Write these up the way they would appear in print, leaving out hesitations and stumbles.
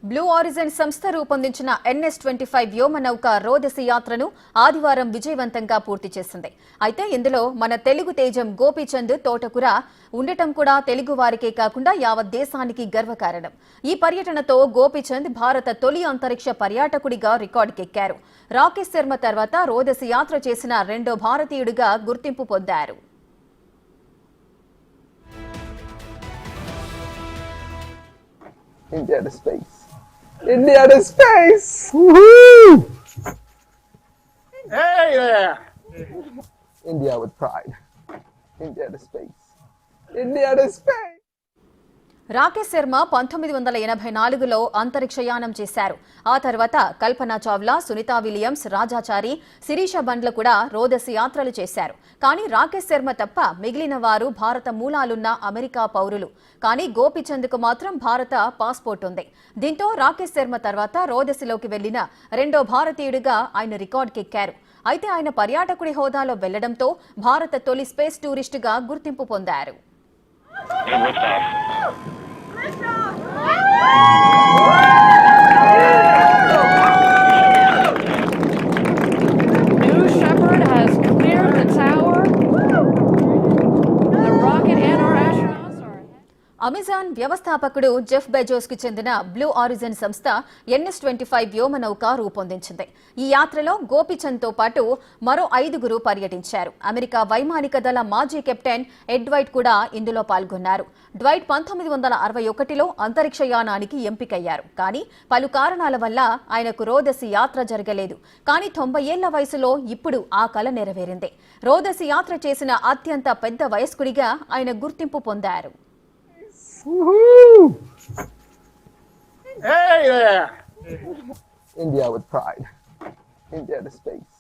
Blue origin సంస్థ రూపొందించిన NS-25 వ్యోమనౌక రోదసి యాత్రను ఆదివారం విజయవంతంగా పూర్తి చేసింది. అయితే ఇందులో మన తెలుగు తేజం గోపీచంద్ తోటకూర ఉండటం కూడా తెలుగు వారికే కాకుండా యావత్ దేశానికి గర్వకారణం. ఈ పర్యటనతో గోపీచంద్ భారత తొలి అంతరిక్ష పర్యాటకుడిగా రికార్డుకెక్కారు. రాకేష్ శర్మ తర్వాత రోదసి యాత్ర చేసిన రెండో భారతీయుడిగా గుర్తింపు పొందారు. India to space. India to space! Woohoo! Hey there! India with pride. India to space. India to space! Rakesh Sharma 1984లో అంతరిక్షయానం చేశారు. ఆ తర్వాత కల్పనా చావ్లా, సునీతా విలియమ్స్, రాజాచారి, శిరీష బండ్ల కూడా రోదసి యాత్రలు చేశారు. కానీ రాకేష్ శర్మ తప్ప మిగిలిన వారు భారత మూలాలున్న అమెరికా పౌరులు. కానీ గోపీచంద్కు మాత్రం భారత పాస్పోర్ట్ ఉంది. దీంతో రాకేష్ శర్మ తర్వాత రోదసిలోకి వెళ్లిన రెండో భారతీయుడిగా ఆయన రికార్డుకెక్కారు. అయితే ఆయన పర్యాటకుడి హోదాలో వెళ్లడంతో భారత తొలి స్పేస్ టూరిస్టుగా గుర్తింపు పొందారు. New Shepard has cleared the tower. The rocket and our astronauts are. Amazon వ్యవస్థాపకుడు జెఫ్ బెజోస్ కు చెందిన బ్లూ ఆరిజిన్ సంస్థ NS-25 వ్యోమనౌక రూపొందించింది. ఈ యాత్రలో గోపీచంద్ తో పాటు మరో 5గురు పర్యటించారు. అమెరికా వైమానిక దళ మాజీ కెప్టెన్ ఎడ్వైట్ కూడా ఇందులో పాల్గొన్నారు. డ్వైట్ 1961లో అంతరిక్షయానానికి ఎంపికయ్యారు. కానీ పలు కారణాల వల్ల ఆయనకు రోదసి యాత్ర జరగలేదు. కానీ 90 ఏళ్ల వయసులో ఇప్పుడు ఆ కల నెరవేరింది. రోదసి యాత్ర చేసిన అత్యంత పెద్ద వయస్కుడిగా ఆయన గుర్తింపు పొందారు. Woohoo! Hey there! India with pride. India to space.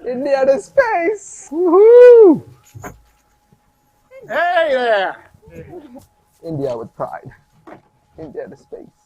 India to space! Woohoo! Hey there! India with pride. India to space.